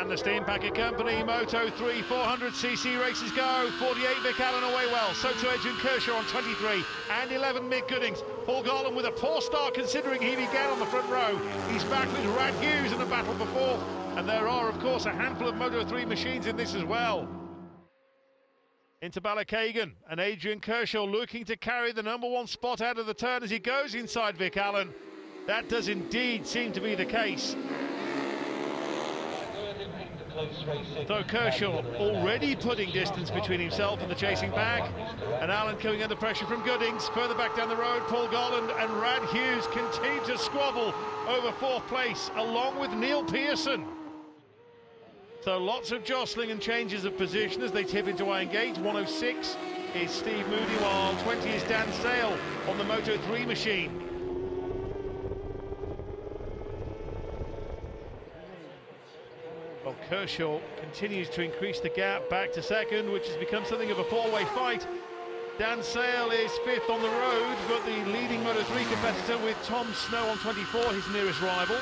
Can the Steam Packet Company Moto 3 400cc races go? 48 Vic Allen away well, so to Adrian Kershaw on 23 and 11 Mick Goodings. Paul Garland with a poor start considering he began on the front row. He's back with Rad Hughes in the battle for fourth, and there are of course a handful of Moto 3 machines in this as well. Into Ballakagan, and Adrian Kershaw looking to carry the #1 spot out of the turn as he goes inside Vic Allen. That does indeed seem to be the case. So Kershaw already putting distance between himself and the chasing pack, and Allen coming under pressure from Goodings. Further back down the road, Paul Garland and Rad Hughes continue to squabble over fourth place along with Neil Pearson. So lots of jostling and changes of position as they tip into iron gate. 106 is Steve Moody, while 20 is Dan Sale on the Moto 3 machine. Well, Kershaw continues to increase the gap back to second, which has become something of a four-way fight. Dan Sale is fifth on the road, but the leading Moto 3 competitor with Tom Snow on 24, his nearest rival.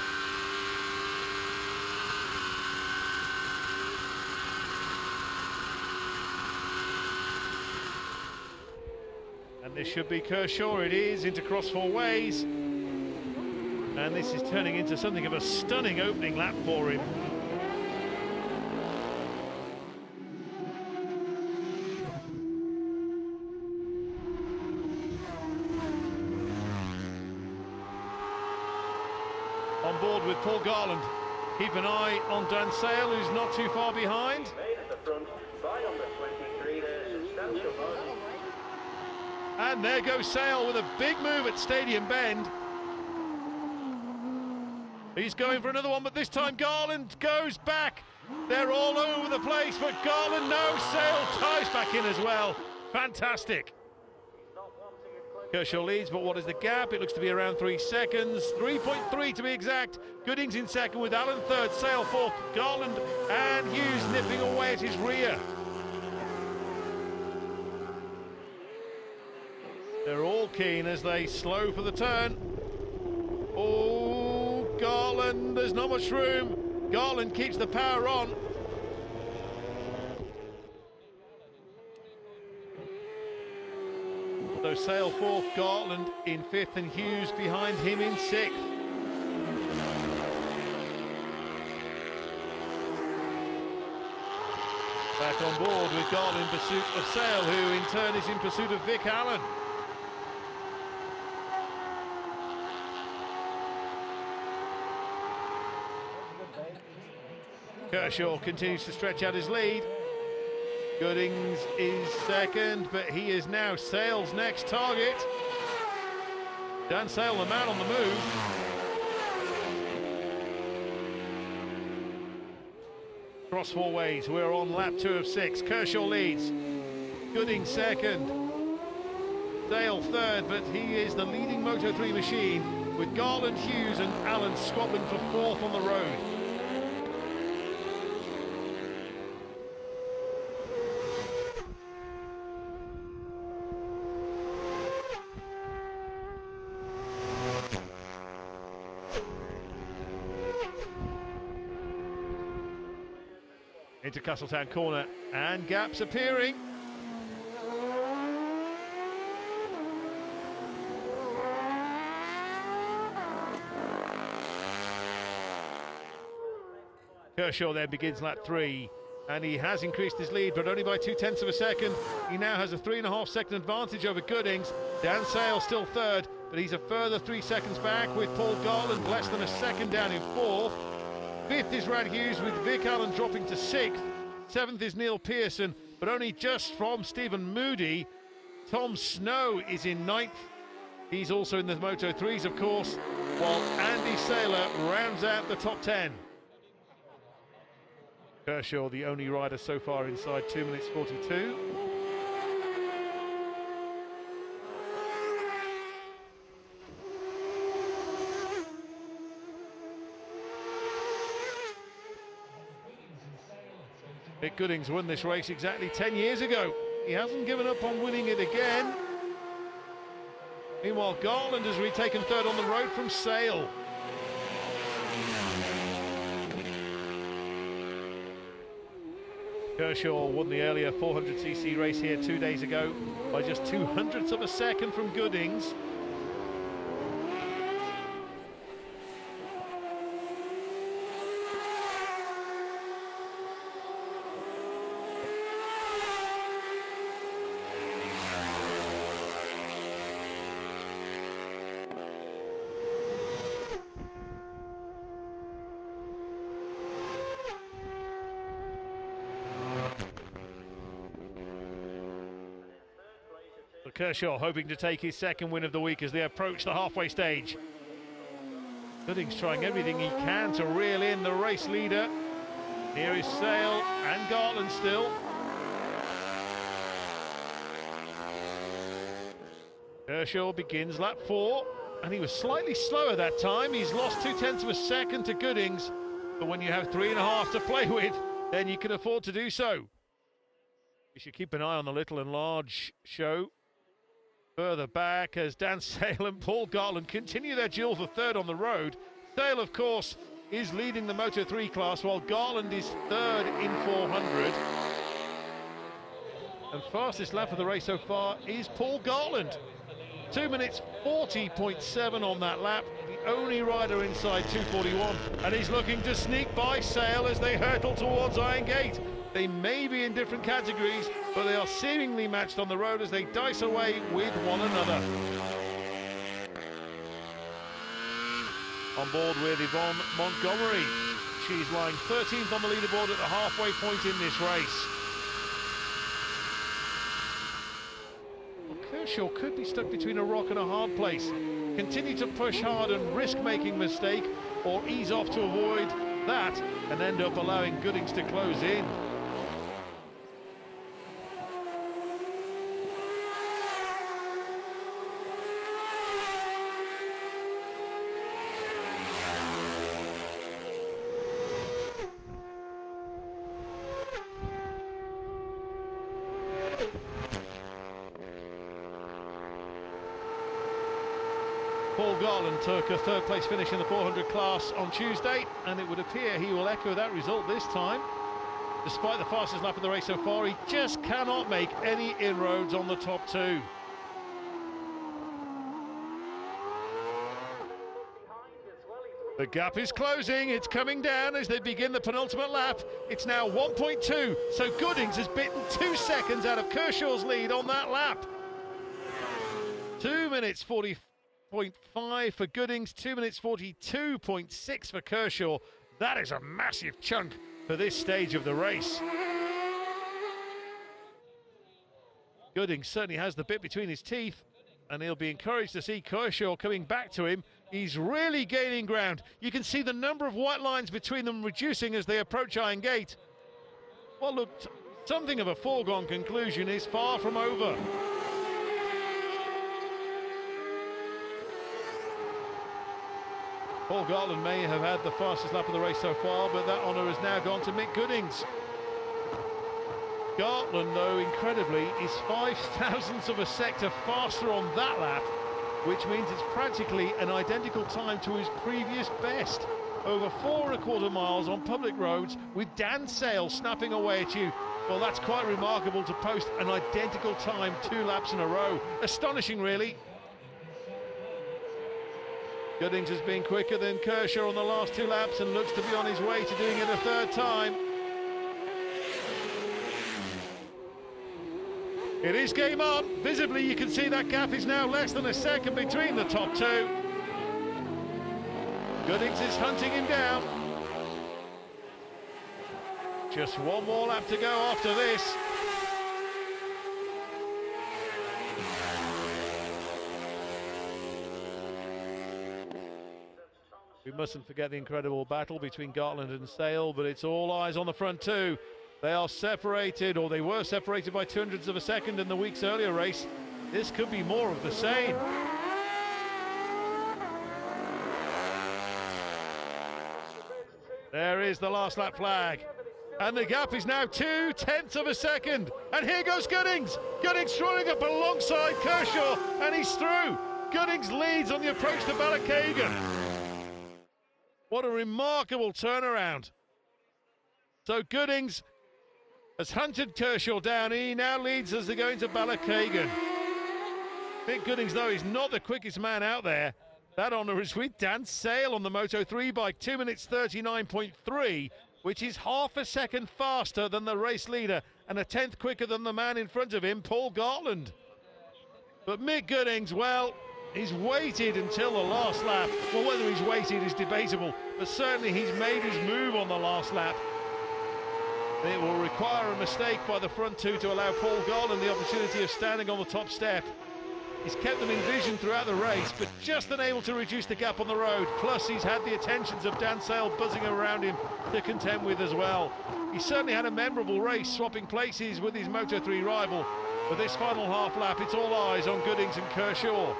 And this should be Kershaw. It is into cross four ways. And this is turning into something of a stunning opening lap for him. On board with Paul Garland. Keep an eye on Dan Sale, who's not too far behind. At the front, by number 23, there's substantial margin. And there goes Sale with a big move at Stadium Bend. He's going for another one, but this time Garland goes back. They're all over the place, but Garland, no, Sale ties back in as well. Fantastic. Kershaw leads, but what is the gap? It looks to be around 3 seconds. 3.3 to be exact. Goodings in second with Allen third, Sale fourth, Garland and Hughes nipping away at his rear. They're all keen as they slow for the turn. Oh, Garland, there's not much room. Garland keeps the power on. So Sale fourth, Garland in fifth, and Hughes behind him in sixth. Back on board with Garland in pursuit of Sale, who in turn is in pursuit of Vic Allen. Kershaw continues to stretch out his lead. Goodings is second, but he is now Sale's next target. Dan Sale, the man on the move. Cross four ways, we're on lap 2 of 6. Kershaw leads. Goodings second. Sale third, but he is the leading Moto 3 machine with Garland, Hughes and Allen squabbling for fourth on the road. Into Castletown corner, and gaps appearing. Kershaw then begins lap 3, and he has increased his lead, but only by 0.2 of a second. He now has a 3.5 second advantage over Goodings. Dan Sale still third, but he's a further 3 seconds back with Paul Garland less than a second down in fourth. Fifth is Rad Hughes with Vic Allen dropping to sixth. Seventh is Neil Pearson, but only just from Stephen Moody. Tom Snow is in ninth. He's also in the Moto 3s, of course, while Andy Saylor rounds out the top 10. Kershaw, the only rider so far inside 2 minutes 42. Mick Goodings won this race exactly 10 years ago. He hasn't given up on winning it again. Meanwhile, Garland has retaken third on the road from Kershaw won the earlier 400cc race here 2 days ago by just 0.02 of a second from Goodings. Kershaw hoping to take his second win of the week as they approach the halfway stage. Goodings trying everything he can to reel in the race leader. Here is Sale and Garland still. Kershaw begins lap 4, and he was slightly slower that time. He's lost 0.2 of a second to Goodings, but when you have 3.5 to play with, then you can afford to do so. You should keep an eye on the little and large show. Further back as Dan Sale and Paul Garland continue their duel for third on the road. Sale, of course, is leading the Moto3 class, while Garland is third in 400. And fastest lap of the race so far is Paul Garland. 2 minutes 40.7 on that lap. The only rider inside 2:41. And he's looking to sneak by Sale as they hurtle towards Iron Gate. They may be in different categories, but they are seemingly matched on the road as they dice away with one another. On board with Yvonne Montgomery. She's lying 13th on the leaderboard at the halfway point in this race. Well, Kershaw could be stuck between a rock and a hard place. Continue to push hard and risk making a mistake, or ease off to avoid that and end up allowing Goodings to close in. Paul Garland took a third place finish in the 400 class on Tuesday, and it would appear he will echo that result this time. Despite the fastest lap of the race so far, he just cannot make any inroads on the top two. The gap is closing, it's coming down as they begin the penultimate lap. It's now 1.2, so Goodings has bitten 2 seconds out of Kershaw's lead on that lap. 2 minutes 40.5 for Goodings, 2 minutes 42.6 for Kershaw. That is a massive chunk for this stage of the race. Goodings certainly has the bit between his teeth, and he'll be encouraged to see Kershaw coming back to him. He's really gaining ground. You can see the number of white lines between them reducing as they approach Iron Gate. What looked something of a foregone conclusion is far from over. Paul Garland may have had the fastest lap of the race so far, but that honour has now gone to Mick Goodings. Garland, though, incredibly, is 0.005 of a sector faster on that lap, which means it's practically an identical time to his previous best. Over 4.25 miles on public roads with Dan Sale snapping away at you. Well, that's quite remarkable to post an identical time 2 laps in a row. Astonishing, really. Goodings has been quicker than Kershaw on the last 2 laps and looks to be on his way to doing it a third time. It is game on. Visibly, you can see that gap is now less than a second between the top 2. Goodings is hunting him down. Just one more lap to go after this. We mustn't forget the incredible battle between Garland and Sale, but it's all eyes on the front 2. They are separated, or they were separated by 0.02 of a second in the week's earlier race. This could be more of the same. There is the last lap flag. And the gap is now 0.2 of a second. And here goes Goodings. Goodings running up alongside Kershaw, and he's through. Goodings leads on the approach to Ballachagan. What a remarkable turnaround. So Goodings has hunted Kershaw down. He now leads as they go into Ballachagan. Mick Goodings, though, is not the quickest man out there. That honour is with Dan Sale on the Moto3 bike, 2 minutes 39.3, which is half a second faster than the race leader and a tenth quicker than the man in front of him, Paul Garland. But Mick Goodings, well, he's waited until the last lap. Well, whether he's waited is debatable, but certainly he's made his move on the last lap. It will require a mistake by the front two to allow Paul Garland the opportunity of standing on the top step. He's kept them in vision throughout the race, but just unable to reduce the gap on the road. Plus, he's had the attentions of Dan Sale buzzing around him to contend with as well. He certainly had a memorable race, swapping places with his Moto3 rival. For this final half lap, it's all eyes on Goodings and Kershaw.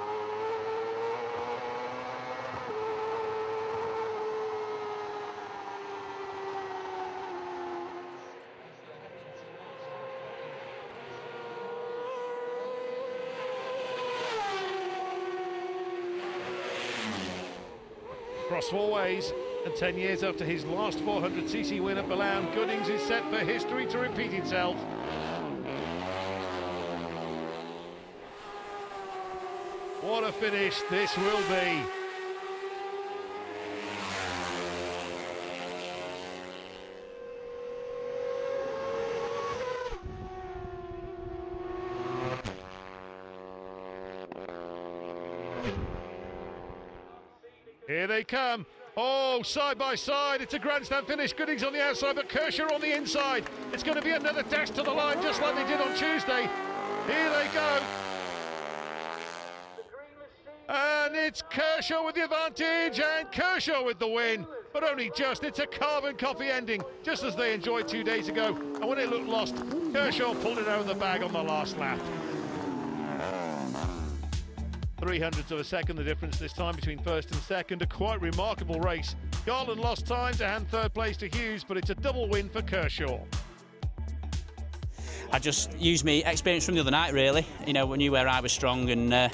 Across four ways, and 10 years after his last 400cc win at Milan, Goodings is set for history to repeat itself. What a finish this will be. Here they come. Oh, side by side. It's a grandstand finish. Goodings on the outside, but Kershaw on the inside. It's going to be another dash to the line, just like they did on Tuesday. Here they go. And it's Kershaw with the advantage, and Kershaw with the win. But only just. It's a carbon copy ending, just as they enjoyed 2 days ago. And when it looked lost, Kershaw pulled it out of the bag on the last lap. 0.03 of a second the difference this time between first and second. A quite remarkable race. Garland lost time to hand third place to Hughes, but it's a double win for Kershaw. I just used my experience from the other night, really. You know, I knew where I was strong, and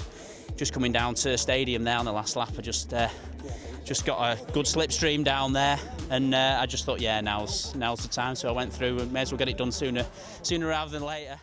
just coming down to the stadium there on the last lap, I just got a good slipstream down there, and I just thought, yeah, now's the time. So I went through and may as well get it done sooner rather than later.